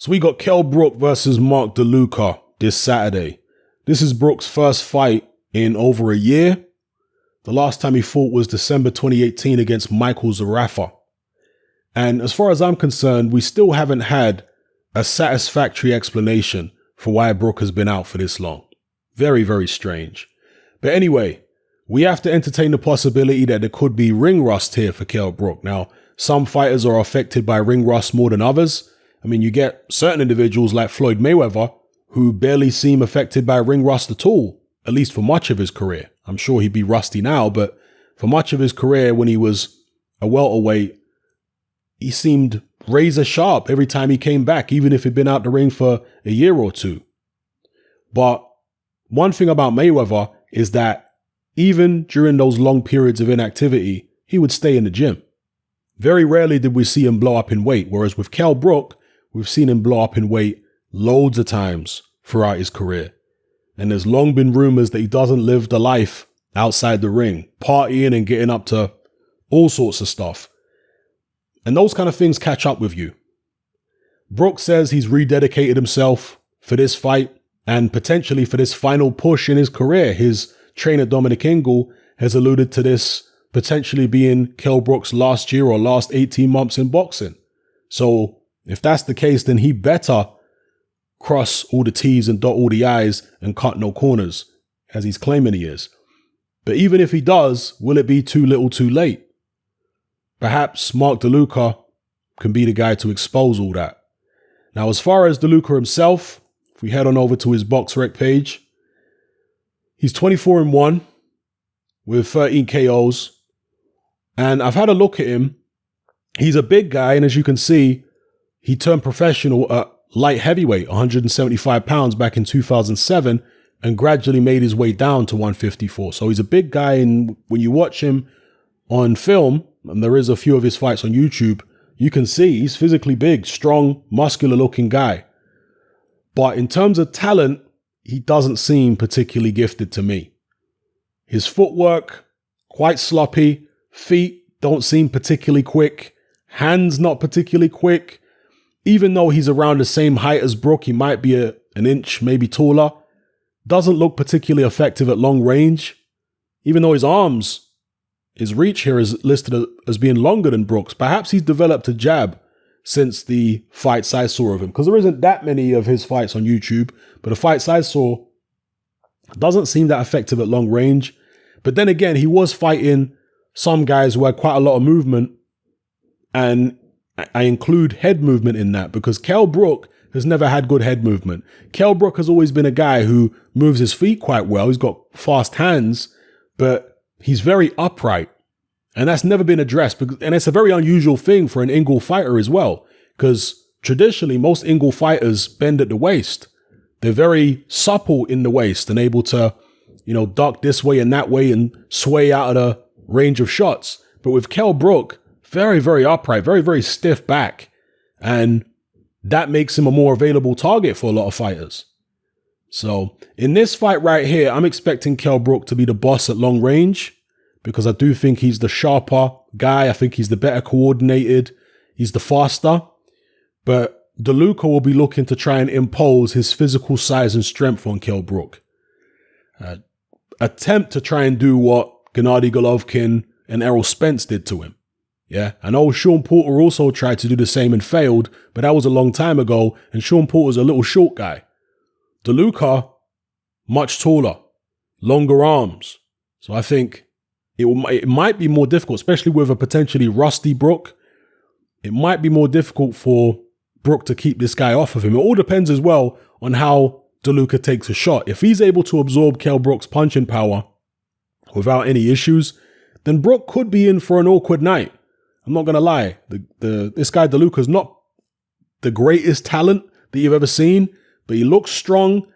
So we got Kell Brook versus Mark Deluca this Saturday. This is Brook's first fight in over a year. The last time he fought was December 2018 against Michael Zarafa. And as far as I'm concerned, we still haven't had a satisfactory explanation for why Brook has been out for this long. Very, very strange. But anyway, we have to entertain the possibility that there could be ring rust here for Kell Brook. Now, some fighters are affected by ring rust more than others. I mean, you get certain individuals like Floyd Mayweather who barely seem affected by ring rust at all, at least for much of his career. I'm sure he'd be rusty now, but for much of his career when he was a welterweight, he seemed razor sharp every time he came back, even if he'd been out the ring for a year or two. But one thing about Mayweather is that even during those long periods of inactivity, he would stay in the gym. Very rarely did we see him blow up in weight, whereas with Kell Brook, we've seen him blow up in weight loads of times throughout his career. And there's long been rumors that he doesn't live the life outside the ring, partying and getting up to all sorts of stuff. And those kind of things catch up with you. Brook says he's rededicated himself for this fight and potentially for this final push in his career. His trainer, Dominic Ingle, has alluded to this potentially being Kell Brook's last year or last 18 months in boxing. So if that's the case, then he better cross all the T's and dot all the I's and cut no corners, as he's claiming he is. But even if he does, will it be too little too late? Perhaps Mark Deluca can be the guy to expose all that. Now, as far as Deluca himself, if we head on over to his BoxRec page, he's 24-1 with 13 KOs. And I've had a look at him. He's a big guy, and as you can see, he turned professional at light heavyweight, 175 pounds back in 2007, and gradually made his way down to 154. So he's a big guy, and when you watch him on film, and there is a few of his fights on YouTube, you can see he's physically big, strong, muscular looking guy. But in terms of talent, he doesn't seem particularly gifted to me. His footwork, quite sloppy. Feet don't seem particularly quick. Hands not particularly quick. Even though he's around the same height as Brook, he might be an inch, maybe taller. Doesn't look particularly effective at long range. Even though his reach here is listed as being longer than Brook's. Perhaps he's developed a jab since the fights I saw of him. Because there isn't that many of his fights on YouTube. But the fights I saw doesn't seem that effective at long range. But then again, he was fighting some guys who had quite a lot of movement. And I include head movement in that because Kell Brook has never had good head movement. Kell Brook has always been a guy who moves his feet quite well. He's got fast hands, but he's very upright. And that's never been addressed. And it's a very unusual thing for an Ingle fighter as well, because traditionally most Ingle fighters bend at the waist. They're very supple in the waist and able to, duck this way and that way and sway out of the range of shots. But with Kell Brook, very, very upright, very, very stiff back. And that makes him a more available target for a lot of fighters. So in this fight right here, I'm expecting Kell Brook to be the boss at long range because I do think he's the sharper guy. I think he's the better coordinated. He's the faster. But Deluca will be looking to try and impose his physical size and strength on Kell Brook. Attempt to try and do what Gennady Golovkin and Errol Spence did to him. Yeah, I know Sean Porter also tried to do the same and failed, but that was a long time ago, and Sean Porter's a little short guy. Deluca, much taller, longer arms. So I think it might be more difficult, especially with a potentially rusty Brook. It might be more difficult for Brook to keep this guy off of him. It all depends as well on how Deluca takes a shot. If he's able to absorb Kell Brook's punching power without any issues, then Brook could be in for an awkward night. I'm not going to lie. This guy Deluca is not the greatest talent that you've ever seen, but he looks strong,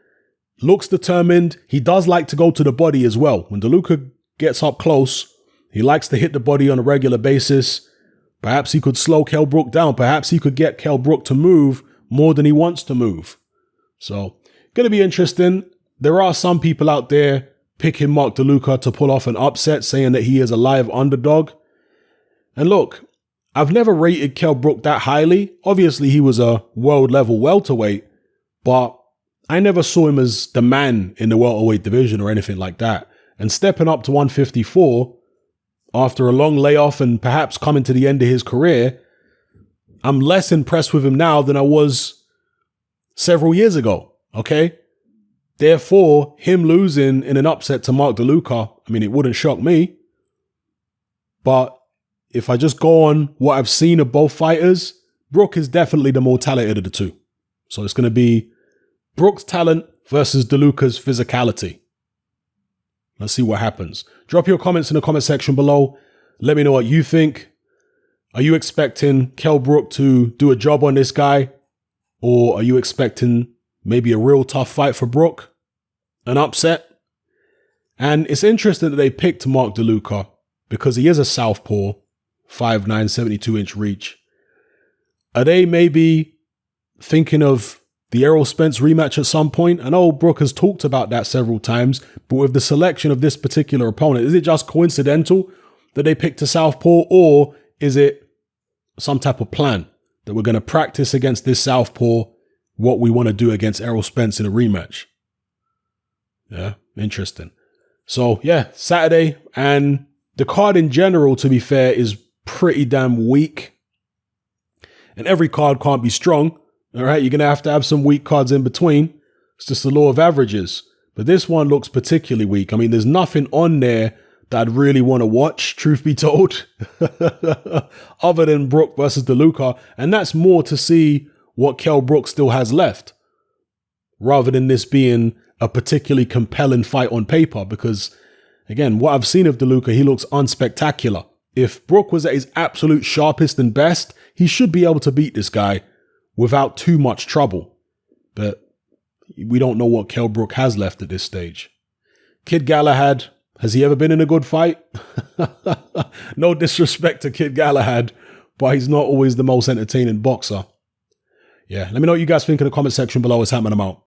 looks determined. He does like to go to the body as well. When Deluca gets up close, he likes to hit the body on a regular basis. Perhaps he could slow Kell Brook down. Perhaps he could get Kell Brook to move more than he wants to move. So, going to be interesting. There are some people out there picking Mark Deluca to pull off an upset, saying that he is a live underdog. And look, I've never rated Kell Brook that highly. Obviously, he was a world level welterweight, but I never saw him as the man in the welterweight division or anything like that. And stepping up to 154 after a long layoff and perhaps coming to the end of his career, I'm less impressed with him now than I was several years ago. Okay. Therefore, him losing in an upset to Mark Deluca, I mean, it wouldn't shock me. But if I just go on what I've seen of both fighters, Brook is definitely the more talented of the two. So it's going to be Brook's talent versus Deluca's physicality. Let's see what happens. Drop your comments in the comment section below. Let me know what you think. Are you expecting Kell Brook to do a job on this guy? Or are you expecting maybe a real tough fight for Brook? An upset? And it's interesting that they picked Mark Deluca because he is a southpaw, 5'9", 72-inch reach. Are they maybe thinking of the Errol Spence rematch at some point? I know Brook has talked about that several times, but with the selection of this particular opponent, is it just coincidental that they picked a southpaw, or is it some type of plan that we're going to practice against this southpaw what we want to do against Errol Spence in a rematch? Yeah, interesting. So yeah, Saturday, and the card in general, to be fair, is pretty damn weak. And every card can't be strong. All right, you're going to have some weak cards in between. It's just the law of averages. But this one looks particularly weak. I mean, there's nothing on there that I'd really want to watch, truth be told, other than Brook versus Deluca. And that's more to see what Kell Brook still has left, rather than this being a particularly compelling fight on paper. Because, again, what I've seen of Deluca, he looks unspectacular. If Brook was at his absolute sharpest and best, he should be able to beat this guy without too much trouble. But we don't know what Kell Brook has left at this stage. Kid Galahad, has he ever been in a good fight? No disrespect to Kid Galahad, but he's not always the most entertaining boxer. Yeah, let me know what you guys think in the comment section below. It's happening. I'm out.